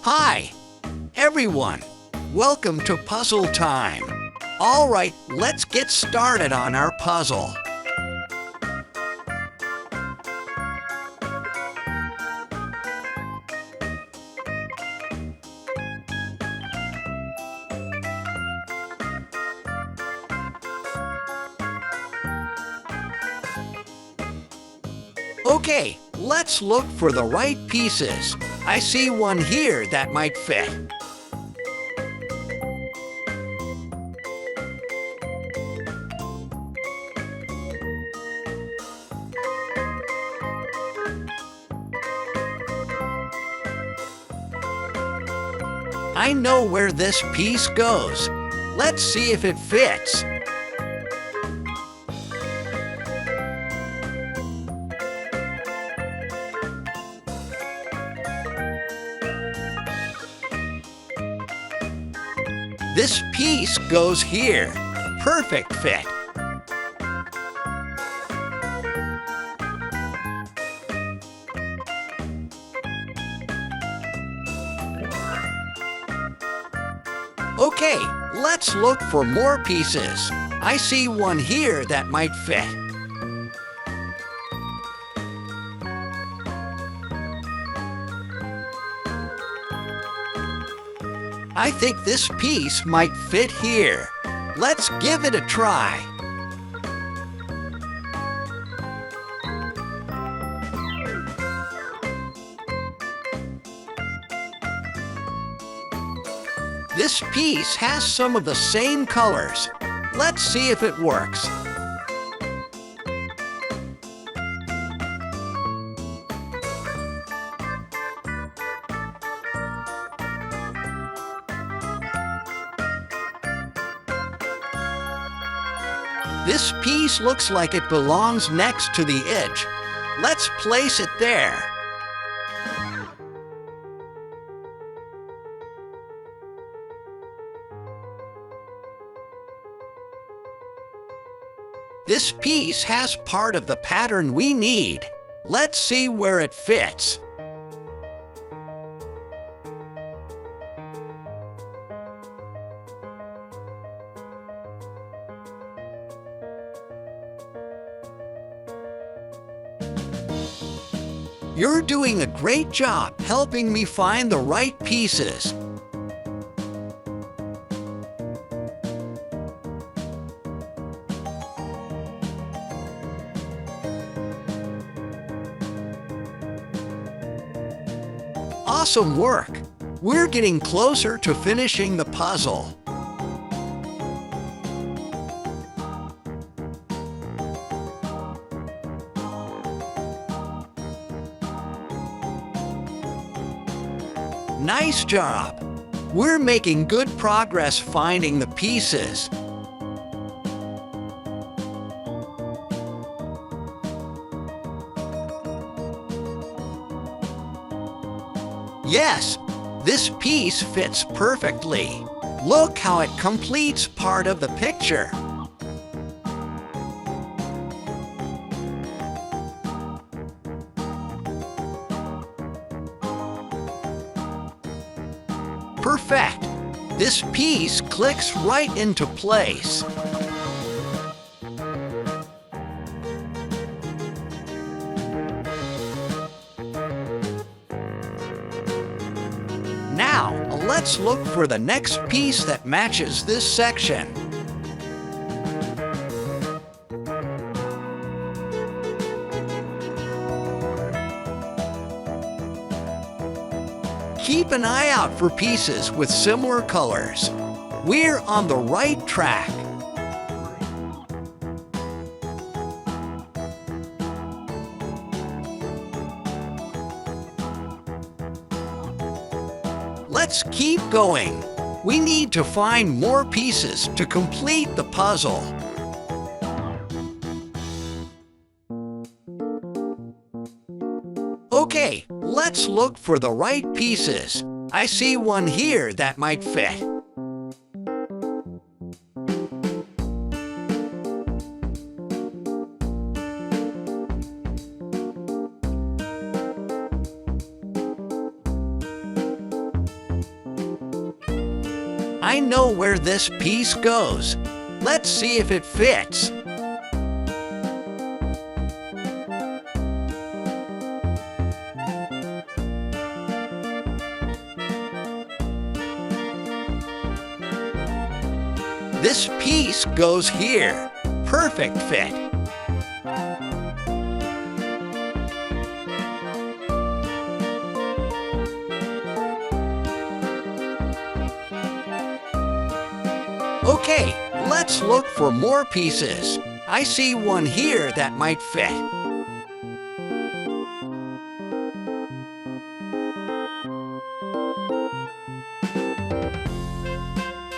Hi, everyone. Welcome to puzzle time. All right, let's get started on our puzzle. Okay, let's look for the right pieces. I see one here that might fit. I know where this piece goes. Let's see if it fits. This piece goes here. Perfect fit. Okay, let's look for more pieces. I see one here that might fit. I think this piece might fit here. Let's give it a try. This piece has some of the same colors. Let's see if it works. This piece looks like it belongs next to the edge. Let's place it there. This piece has part of the pattern we need. Let's see where it fits. You're doing a great job helping me find the right pieces. Awesome work! We're getting closer to finishing the puzzle. Nice job! We're making good progress finding the pieces. Yes, this piece fits perfectly. Look how it completes part of the picture. Perfect! This piece clicks right into place. Now, let's look for the next piece that matches this section. Keep an eye out for pieces with similar colors. We're on the right track. Let's keep going. We need to find more pieces to complete the puzzle. Okay, let's look for the right pieces. I see one here that might fit. I know where this piece goes. Let's see if it fits. This piece goes here. Perfect fit. Okay, let's look for more pieces. I see one here that might fit.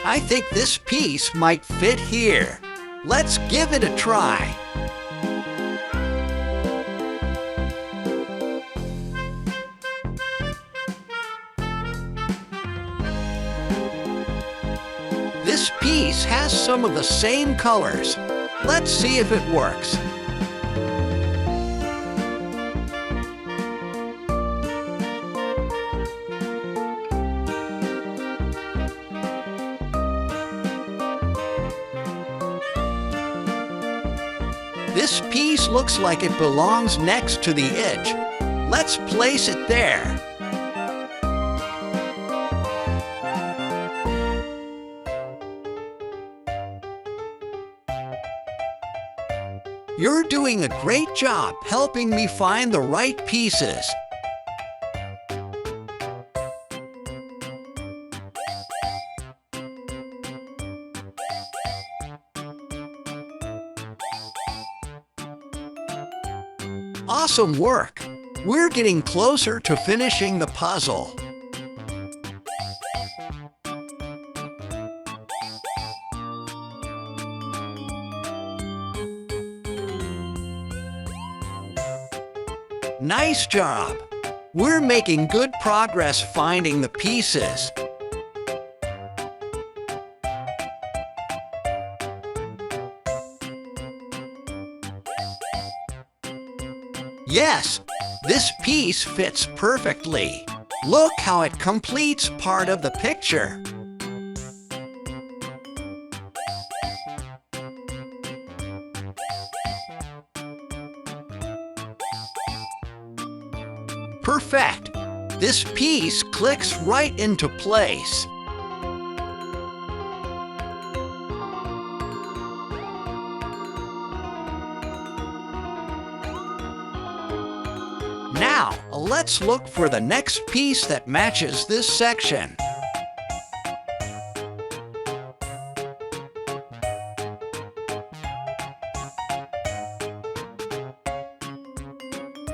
I think this piece might fit here. Let's give it a try. This piece has some of the same colors. Let's see if it works. This piece looks like it belongs next to the edge. Let's place it there. You're doing a great job helping me find the right pieces. Awesome work! We're getting closer to finishing the puzzle. Nice job! We're making good progress finding the pieces. Yes, this piece fits perfectly. Look how it completes part of the picture. Perfect! This piece clicks right into place. Now, let's look for the next piece that matches this section.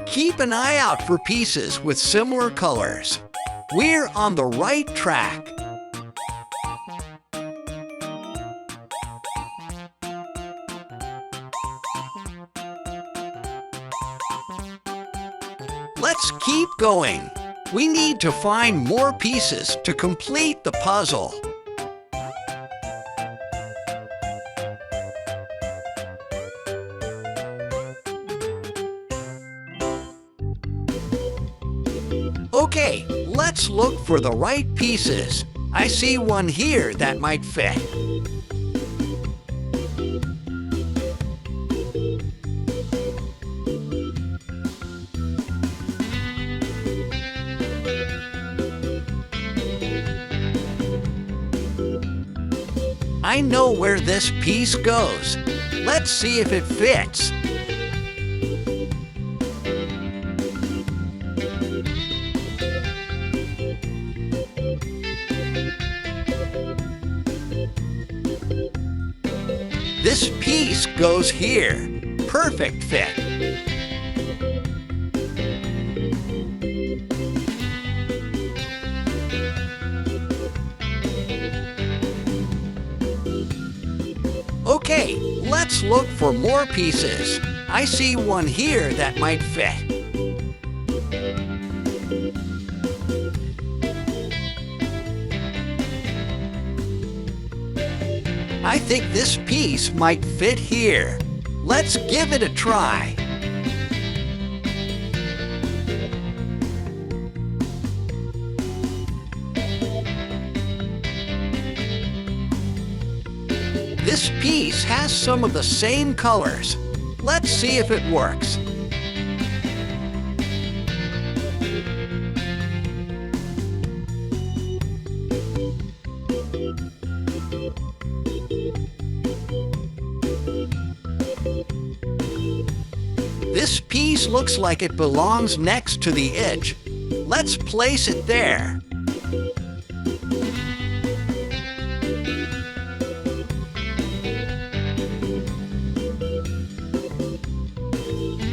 Keep an eye out for pieces with similar colors. We're on the right track. Let's keep going. We need to find more pieces to complete the puzzle. Okay, let's look for the right pieces. I see one here that might fit. I know where this piece goes. Let's see if it fits. This piece goes here. Perfect fit. Okay, let's look for more pieces. I see one here that might fit. I think this piece might fit here. Let's give it a try. This piece has some of the same colors. Let's see if it works. This piece looks like it belongs next to the edge. Let's place it there.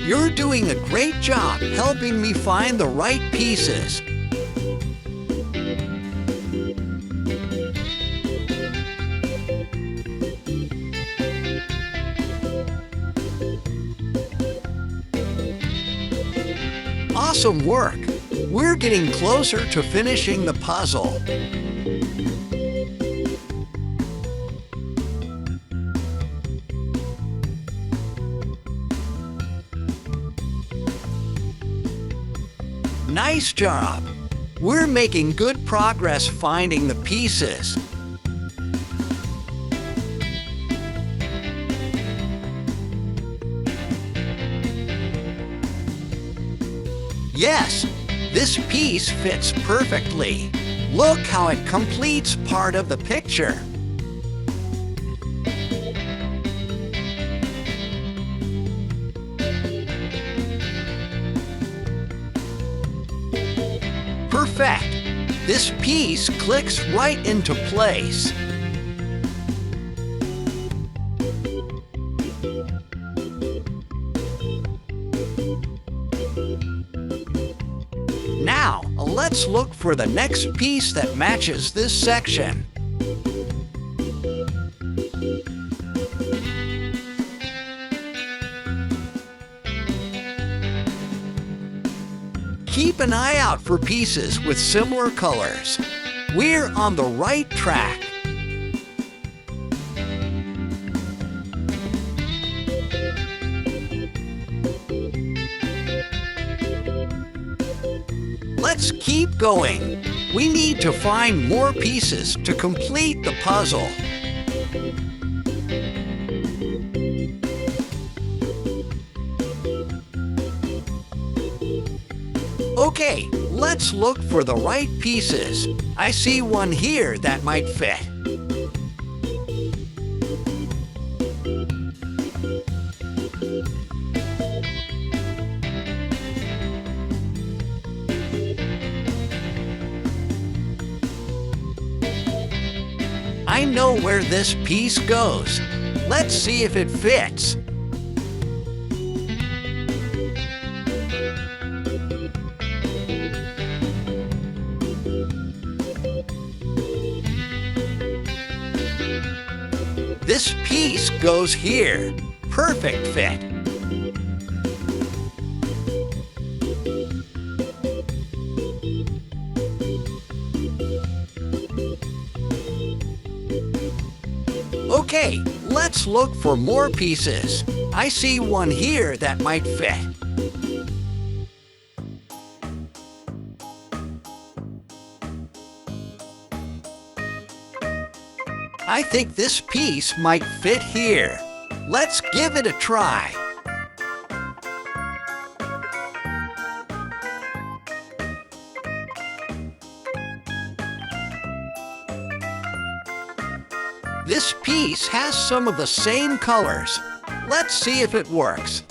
You're doing a great job helping me find the right pieces. Awesome work! We're getting closer to finishing the puzzle. Nice job! We're making good progress finding the pieces. Yes, this piece fits perfectly. Look how it completes part of the picture. Perfect! This piece clicks right into place. Now, let's look for the next piece that matches this section. Keep an eye out for pieces with similar colors. We're on the right track. Let's keep going. We need to find more pieces to complete the puzzle. Okay, let's look for the right pieces. I see one here that might fit. I know where this piece goes. Let's see if it fits. This piece goes here. Perfect fit. Okay, let's look for more pieces. I see one here that might fit. I think this piece might fit here. Let's give it a try. This piece has some of the same colors. Let's see if it works.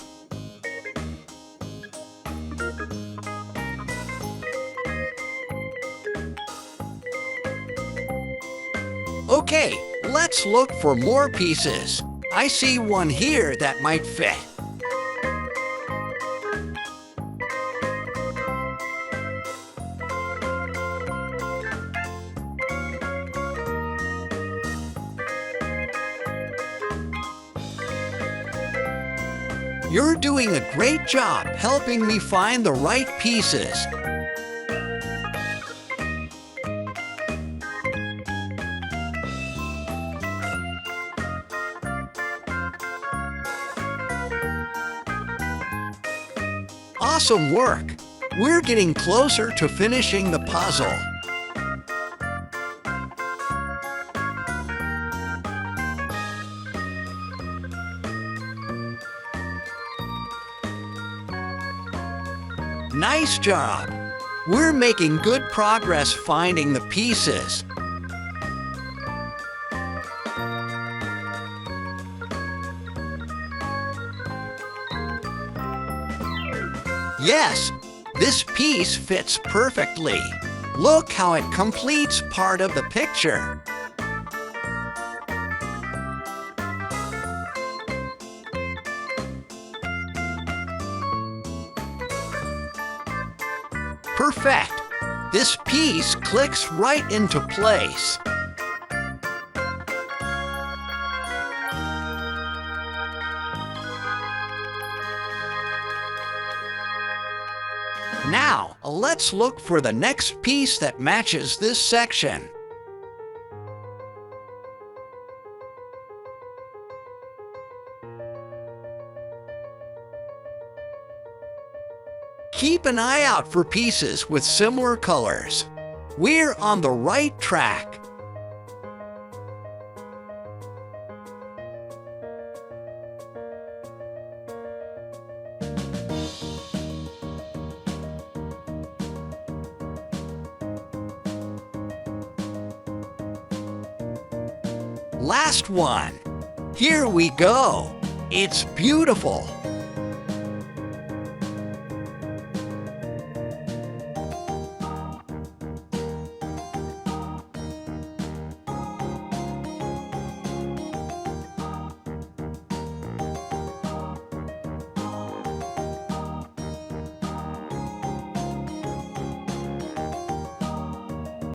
Okay, let's look for more pieces. I see one here that might fit. You're doing a great job helping me find the right pieces. Awesome work! We're getting closer to finishing the puzzle. Nice job! We're making good progress finding the pieces. Yes, this piece fits perfectly. Look how it completes part of the picture. Perfect! This piece clicks right into place. Now, let's look for the next piece that matches this section. Keep an eye out for pieces with similar colors. We're on the right track. Last one. Here we go. It's beautiful.